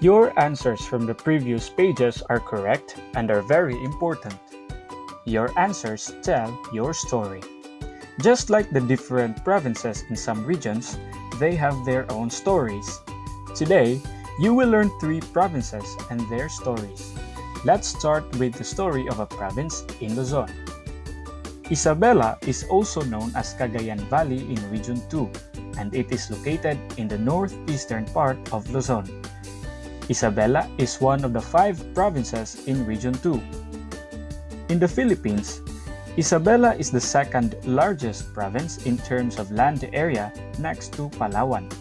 Your answers from the previous pages are correct and are very important. Your answers tell your story. Just like the different provinces in some regions, they have their own stories. Today, you will learn 3 provinces and their stories. Let's start with the story of a province in Luzon. Isabela is also known as Cagayan Valley in Region 2, and it is located in the northeastern part of Luzon. Isabela is one of the 5 provinces in Region 2. In the Philippines, Isabela is the second largest province in terms of land area next to Palawan.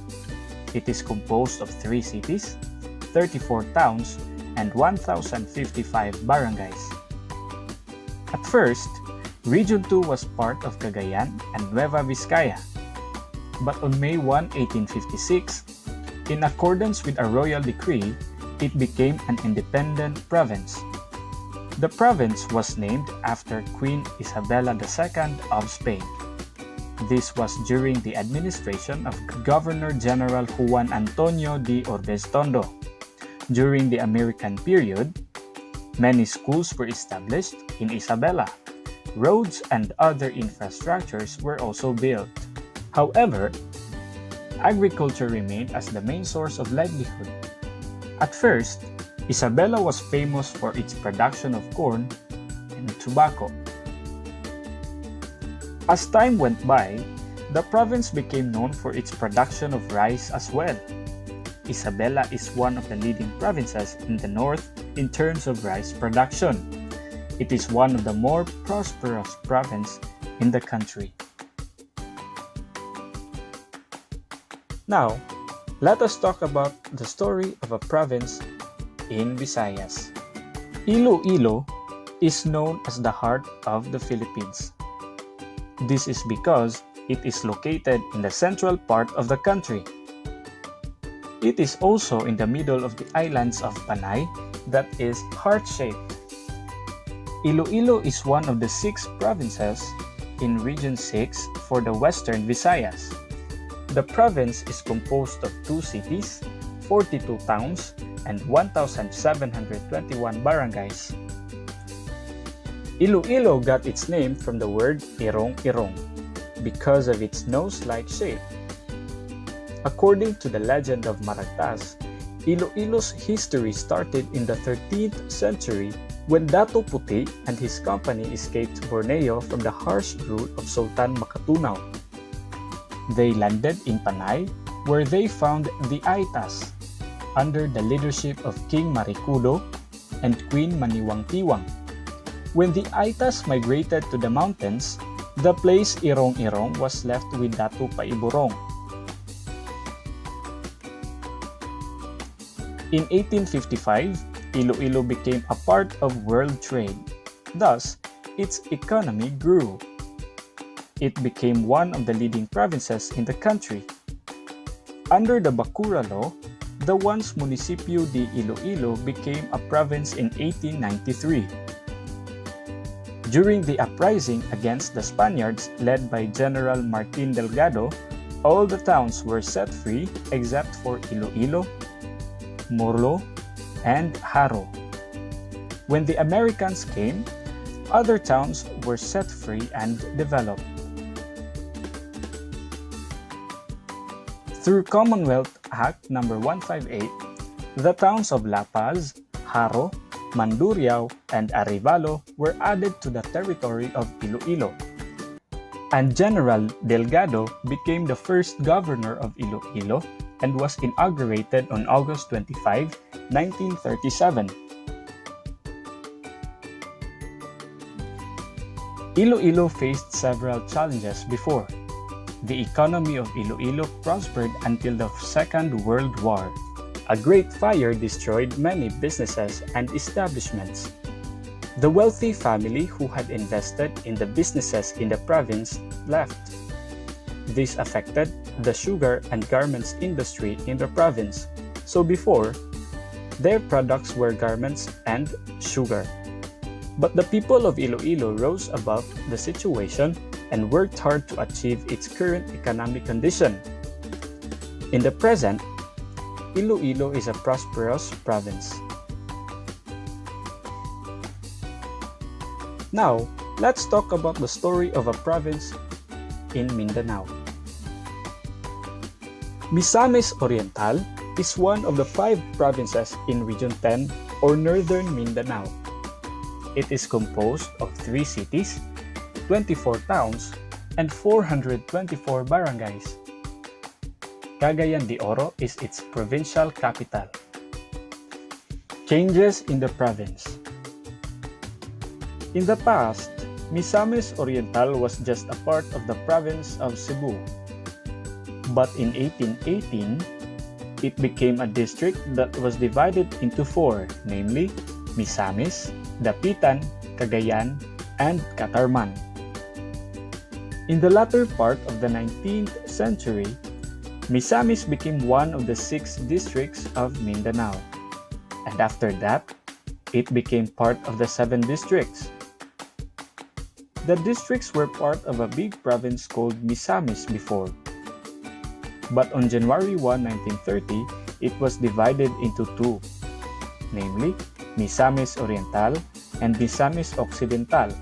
It is composed of 3 cities, 34 towns, and 1,055 barangays. At first, Region 2 was part of Cagayan and Nueva Vizcaya. But on May 1, 1856, in accordance with a royal decree, it became an independent province. The province was named after Queen Isabella II of Spain. This was during the administration of Governor-General Juan Antonio de Orbez Tondo. During the American period, many schools were established in Isabela. Roads and other infrastructures were also built. However, agriculture remained as the main source of livelihood. At first, Isabela was famous for its production of corn and tobacco. As time went by, the province became known for its production of rice as well. Isabela is one of the leading provinces in the north in terms of rice production. It is one of the more prosperous provinces in the country. Now, let us talk about the story of a province in Visayas. Iloilo is known as the heart of the Philippines. This is because it is located in the central part of the country. It is also in the middle of the islands of Panay that is heart-shaped. Iloilo is one of the 6 provinces in Region 6 for the Western Visayas. The province is composed of 2 cities, 42 towns, and 1,721 barangays. Iloilo got its name from the word irong-irong because of its nose-like shape. According to the legend of Maragtas, Iloilo's history started in the 13th century when Dato Puti and his company escaped Borneo from the harsh rule of Sultan Makatunaw. They landed in Panay, where they found the Aitas, under the leadership of King Maricudo and Queen Maniwang-Tiwang. When the Aitas migrated to the mountains, the place Irong-Irong was left with Dato Paiburong. In 1855, Iloilo became a part of world trade. Thus, its economy grew. It became one of the leading provinces in the country. Under the Bakura Law, the once Municipio de Iloilo became a province in 1893. During the uprising against the Spaniards led by General Martin Delgado, all the towns were set free except for Iloilo, Morlo, and Haro. When the Americans came, other towns were set free and developed. Through Commonwealth Act No. 158, the towns of La Paz, Haro, Mandurriao, and Arevalo were added to the territory of Iloilo. And General Delgado became the first governor of Iloilo and was inaugurated on August 25, 1937. Iloilo faced several challenges before. The economy of Iloilo prospered until the Second World War. A great fire destroyed many businesses and establishments. The wealthy family who had invested in the businesses in the province left. This affected the sugar and garments industry in the province. So before, their products were garments and sugar. But the people of Iloilo rose above the situation and worked hard to achieve its current economic condition. In the present, Iloilo is a prosperous province. Now, let's talk about the story of a province in Mindanao. Misamis Oriental is one of the 5 provinces in Region 10 or Northern Mindanao. It is composed of 3 cities, 24 towns, and 424 barangays. Cagayan de Oro is its provincial capital. Changes in the province. In the past, Misamis Oriental was just a part of the province of Cebu. But in 1818, it became a district that was divided into 4, namely Misamis, Dapitan, Cagayan, and Catarman. In the latter part of the 19th century, Misamis became one of the 6 districts of Mindanao, and after that, it became part of the 7 districts. The districts were part of a big province called Misamis before. But on January 1, 1930, it was divided into 2, namely Misamis Oriental and Misamis Occidental.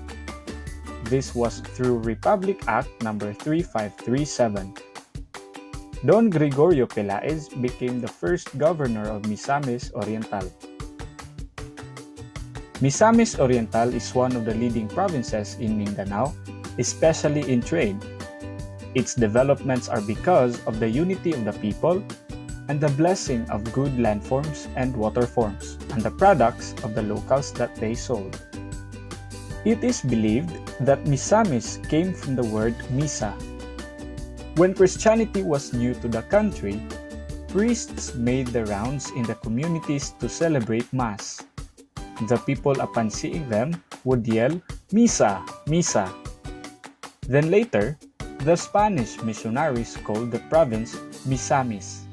This was through Republic Act No. 3537. Don Gregorio Pelaez became the first governor of Misamis Oriental. Misamis Oriental is one of the leading provinces in Mindanao, especially in trade. Its developments are because of the unity of the people and the blessing of good landforms and waterforms and the products of the locals that they sold. It is believed that Misamis came from the word Misa. When Christianity was new to the country, priests made the rounds in the communities to celebrate Mass. The people, upon seeing them, would yell, "Misa! Misa!" Then later, the Spanish missionaries called the province Misamis.